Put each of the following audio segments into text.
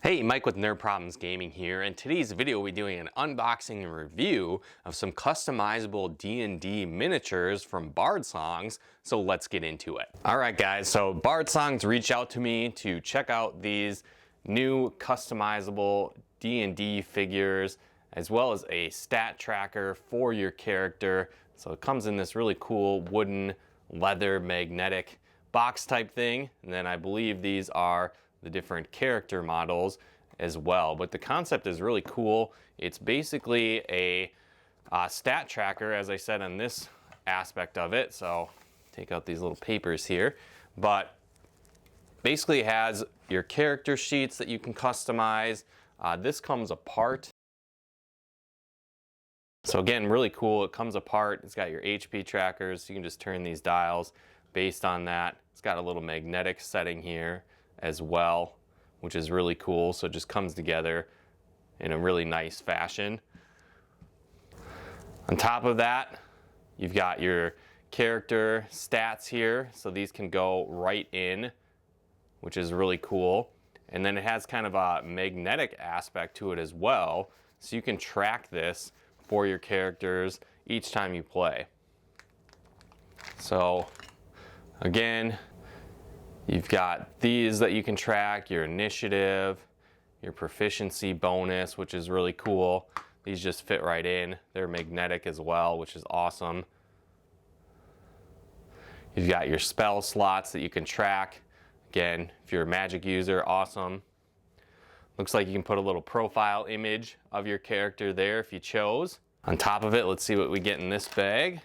Hey, Mike with Nerd Problems Gaming here, and today's video we'll be doing an unboxing and review of some customizable D&D miniatures from BardSongs, so let's get into it. Alright guys, so BardSongs reached out to me to check out these new customizable D&D figures, as well as a stat tracker for your character. So it comes in this really cool wooden, leather, magnetic box type thing, and then I believe these are the different character models as well. But the concept is really cool. It's basically a stat tracker, as I said, on this aspect of it. So take out these little papers here, but basically it has your character sheets that you can customize. This comes apart. So again, really cool. It comes apart. It's got your HP trackers. You can just turn these dials based on that. It's got a little magnetic setting here as well, which is really cool. So it just comes together in a really nice fashion. On top of that, you've got your character stats here. So these can go right in, which is really cool. And then it has kind of a magnetic aspect to it as well. So you can track this for your characters each time you play. So again, you've got these that you can track, your initiative, your proficiency bonus, which is really cool. These just fit right in. They're magnetic as well, which is awesome. You've got your spell slots that you can track. Again, if you're a magic user, awesome. Looks like you can put a little profile image of your character there if you chose. On top of it, let's see what we get in this bag.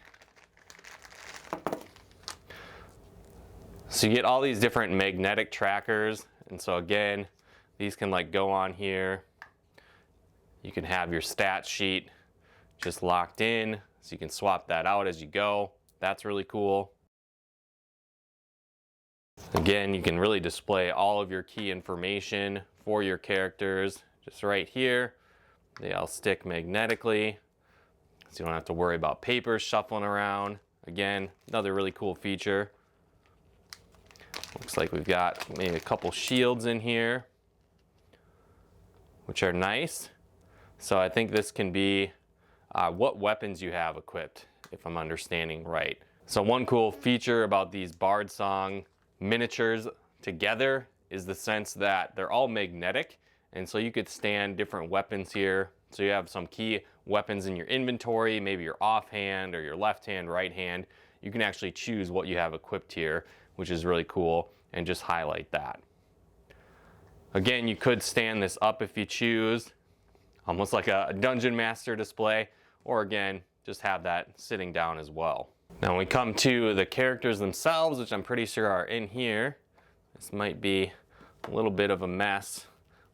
So you get all these different magnetic trackers, and so again, these can like go on here. You can have your stat sheet just locked in, so you can swap that out as you go. That's really cool. Again, you can really display all of your key information for your characters just right here. They all stick magnetically, so you don't have to worry about papers shuffling around. Again, another really cool feature. Looks like we've got maybe a couple shields in here, which are nice. So I think this can be what weapons you have equipped, if I'm understanding right. So one cool feature about these BardSong miniatures together is the sense that they're all magnetic, and so you could stand different weapons here. So you have some key weapons in your inventory, maybe your offhand or your left hand, right hand. You can actually choose what you have equipped here, which is really cool, and just highlight that. Again, you could stand this up if you choose, almost like a dungeon master display, or again, just have that sitting down as well. Now when we come to the characters themselves, which I'm pretty sure are in here, this might be a little bit of a mess.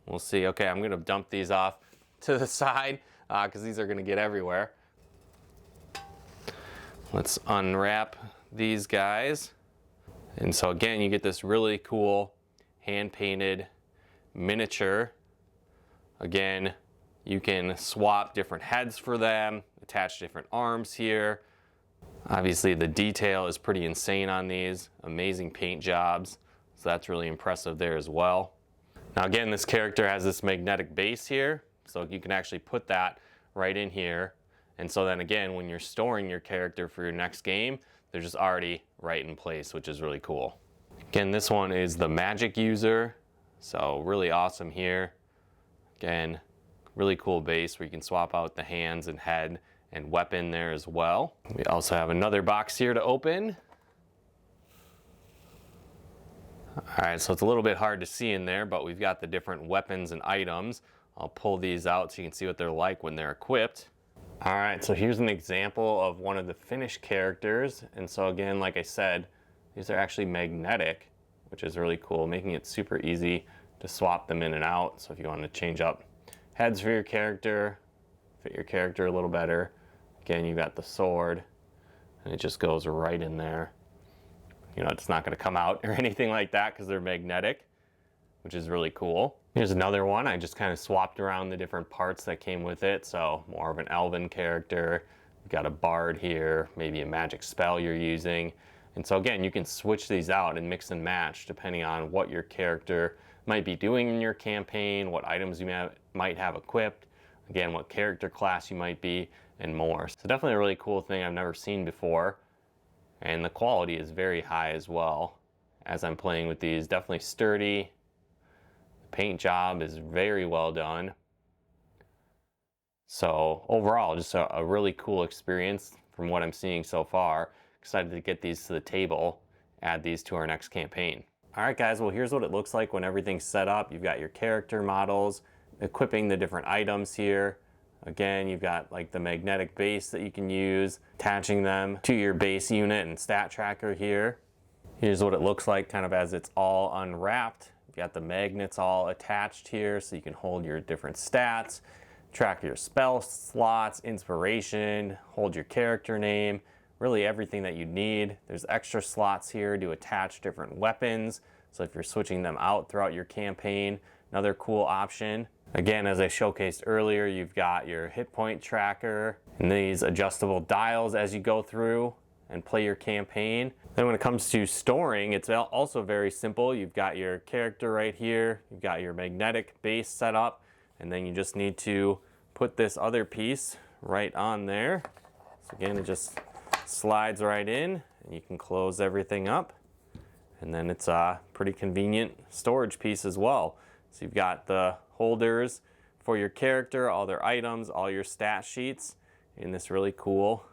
We'll see. Okay, I'm gonna dump these off to the side because these are gonna get everywhere. Let's unwrap these guys. And so again, you get this really cool hand-painted miniature. Again, you can swap different heads for them, attach different arms here. Obviously the detail is pretty insane on these, amazing paint jobs, so that's really impressive there as well. Now again, this character has this magnetic base here, so you can actually put that right in here. And so then again, when you're storing your character for your next game, they're just already right in place, which is really cool. Again, this one is the magic user, so really awesome here. Again, really cool base where you can swap out the hands and head and weapon there as well. We also have another box here to open. Alright, so it's a little bit hard to see in there, but we've got the different weapons and items. I'll pull these out so you can see what they're like when they're equipped. Alright, so here's an example of one of the finished characters. And so again, like I said, these are actually magnetic, which is really cool, making it super easy to swap them in and out. So if you want to change up heads for your character, fit your character a little better. Again, you got the sword, and it just goes right in there. You know, it's not going to come out or anything like that because they're magnetic, which is really cool. Here's another one. I just kind of swapped around the different parts that came with it. So more of an elven character. You've got a bard here, maybe a magic spell you're using. And so again, you can switch these out and mix and match depending on what your character might be doing in your campaign, what items you might have equipped, again, what character class you might be, and more. So definitely a really cool thing I've never seen before. And the quality is very high as well as I'm playing with these. Definitely sturdy. The paint job is very well done. So overall, just a really cool experience from what I'm seeing so far. Excited to get these to the table, add these to our next campaign. All right, guys, well, here's what it looks like when everything's set up. You've got your character models, equipping the different items here. Again, you've got like the magnetic base that you can use, attaching them to your base unit and stat tracker here. Here's what it looks like kind of as it's all unwrapped. You've got the magnets all attached here so you can hold your different stats, track your spell slots, inspiration, hold your character name, really everything that you need. There's extra slots here to attach different weapons. So if you're switching them out throughout your campaign, another cool option. Again, as I showcased earlier, you've got your hit point tracker and these adjustable dials as you go through and play your campaign. Then when it comes to storing, it's also very simple. You've got your character right here, you've got your magnetic base set up, and then you just need to put this other piece right on there. So again, it just slides right in and you can close everything up. And then it's a pretty convenient storage piece as well. So you've got the holders for your character, all their items, all your stat sheets in this really cool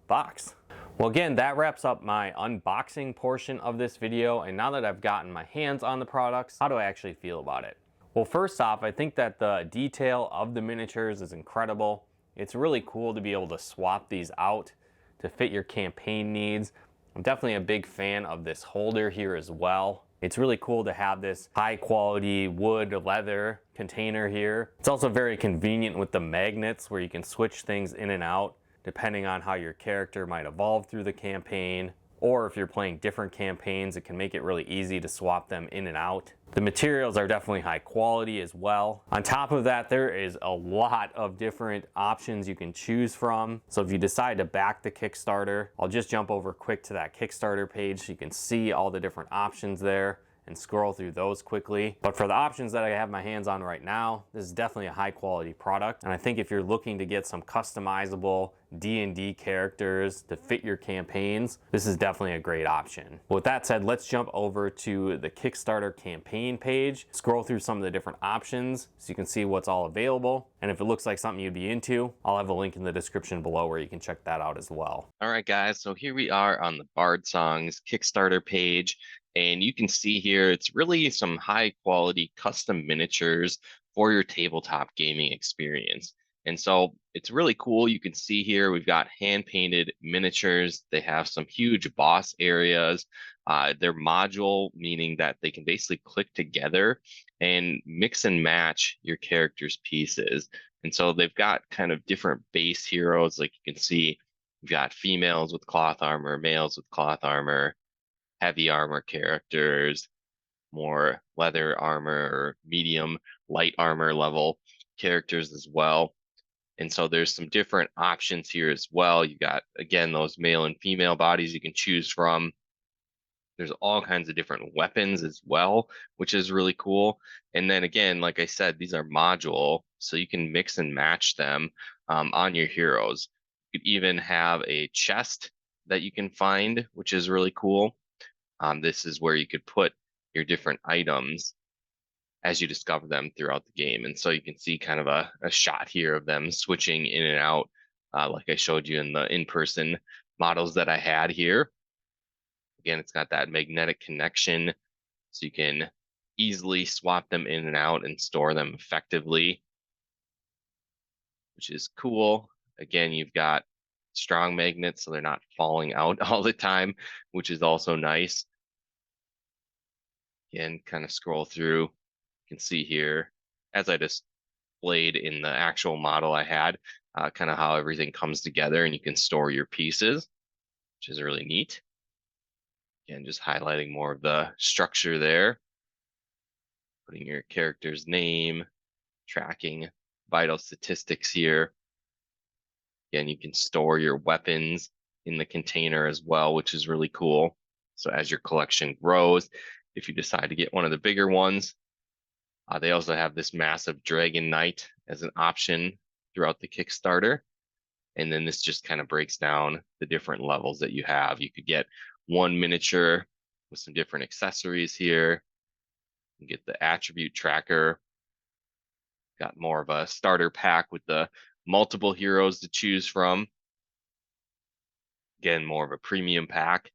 box. Well, again, that wraps up my unboxing portion of this video. And now that I've gotten my hands on the products, how do I actually feel about it? Well, first off, I think that the detail of the miniatures is incredible. It's really cool to be able to swap these out to fit your campaign needs. I'm definitely a big fan of this holder here as well. It's really cool to have this high quality wood leather container here. It's also very convenient with the magnets where you can switch things in and out depending on how your character might evolve through the campaign. Or if you're playing different campaigns, it can make it really easy to swap them in and out. The materials are definitely high quality as well. On top of that, there is a lot of different options you can choose from. So if you decide to back the Kickstarter, I'll just jump over quick to that Kickstarter page so you can see all the different options there and scroll through those quickly. But for the options that I have my hands on right now, this is definitely a high quality product. And I think if you're looking to get some customizable D&D characters to fit your campaigns, this is definitely a great option. With that said, let's jump over to the Kickstarter campaign page, scroll through some of the different options so you can see what's all available. And if it looks like something you'd be into, I'll have a link in the description below where you can check that out as well. All right, guys, so here we are on the BardSongs Kickstarter page. And you can see here, it's really some high quality custom miniatures for your tabletop gaming experience. And so it's really cool. You can see here, we've got hand painted miniatures. They have some huge boss areas. They're module, meaning that they can basically click together and mix and match your character's pieces. And so they've got kind of different base heroes. Like you can see, we've got females with cloth armor, males with cloth armor, heavy armor characters, more leather armor or medium light armor level characters as well. And so there's some different options here as well. You got, again, those male and female bodies you can choose from. There's all kinds of different weapons as well, which is really cool. And then again, like I said, these are module, so you can mix and match them on your heroes. You could even have a chest that you can find, which is really cool. This is where you could put your different items as you discover them throughout the game. And so you can see kind of a shot here of them switching in and out, like I showed you in the in-person models that I had here. Again, it's got that magnetic connection, so you can easily swap them in and out and store them effectively, which is cool. Again, you've got strong magnets, so they're not falling out all the time, which is also nice. Again, kind of scroll through, you can see here, as I displayed in the actual model I had, kind of how everything comes together and you can store your pieces, which is really neat. Again, just highlighting more of the structure there, putting your character's name, tracking vital statistics here. Again, you can store your weapons in the container as well, which is really cool. So as your collection grows, if you decide to get one of the bigger ones, They also have this massive Dragon Knight as an option throughout the Kickstarter. And then this just kind of breaks down the different levels that you have. You could get one miniature with some different accessories here. You get the attribute tracker. Got more of a starter pack with the multiple heroes to choose from. Again, more of a premium pack.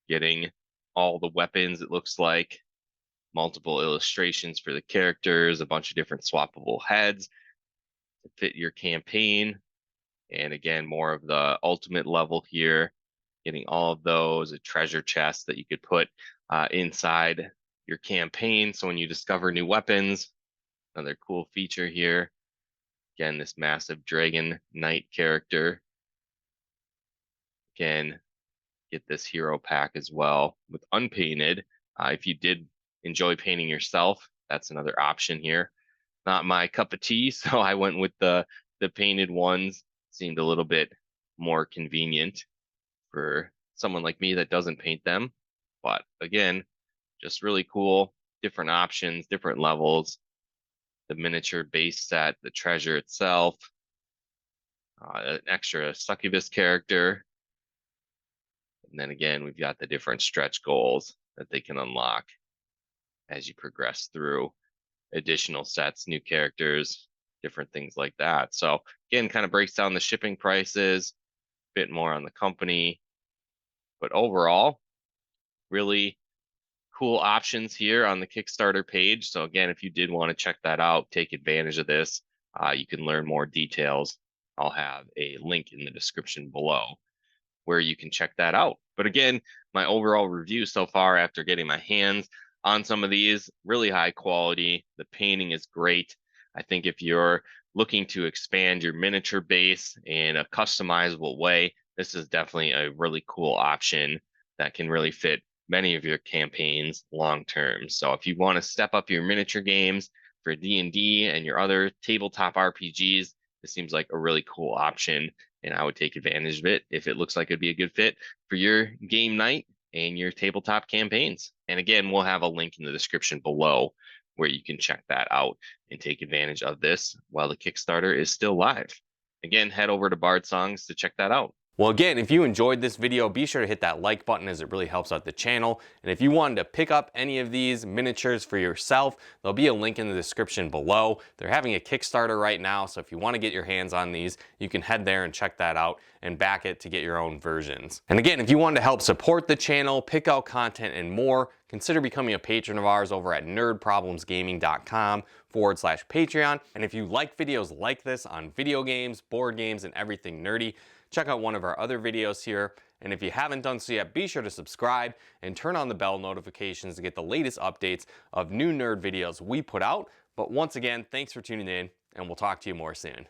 Getting all the weapons, it looks like. Multiple illustrations for the characters, a bunch of different swappable heads to fit your campaign. And again, more of the ultimate level here, getting all of those, a treasure chest that you could put inside your campaign. So when you discover new weapons, another cool feature here. Again, this massive Dragon Knight character. Again, get this hero pack as well with unpainted. If you did enjoy painting yourself, that's another option here. Not my cup of tea, so I went with the painted ones. Seemed a little bit more convenient for someone like me that doesn't paint them. But again, just really cool, different options, different levels. The miniature base set, the treasure itself, an extra succubus character. And then again, we've got the different stretch goals that they can unlock as you progress through additional sets, new characters, different things like that. So again, kind of breaks down the shipping prices, a bit more on the company. But overall, really cool options here on the Kickstarter page. So again, if you did want to check that out, take advantage of this, you can learn more details. I'll have a link in the description below where you can check that out. But again, my overall review so far after getting my hands on some of these, really high quality. The painting is great. I think if you're looking to expand your miniature base in a customizable way, this is definitely a really cool option that can really fit many of your campaigns long term. So if you want to step up your miniature games for D&D and your other tabletop RPGs, this seems like a really cool option, and I would take advantage of it if it looks like it'd be a good fit for your game night and your tabletop campaigns. And again, we'll have a link in the description below where you can check that out and take advantage of this while the Kickstarter is still live. Again, head over to BardSongs to check that out. Well, again, if you enjoyed this video, be sure to hit that like button as it really helps out the channel. And if you wanted to pick up any of these miniatures for yourself, there'll be a link in the description below. They're having a Kickstarter right now, so if you want to get your hands on these, you can head there and check that out and back it to get your own versions. And again, if you want to help support the channel, pick out content and more, consider becoming a patron of ours over at nerdproblemsgaming.com/Patreon. And if you like videos like this on video games, board games, and everything nerdy, check out one of our other videos here. And if you haven't done so yet, be sure to subscribe and turn on the bell notifications to get the latest updates of new nerd videos we put out. But once again, thanks for tuning in, and we'll talk to you more soon.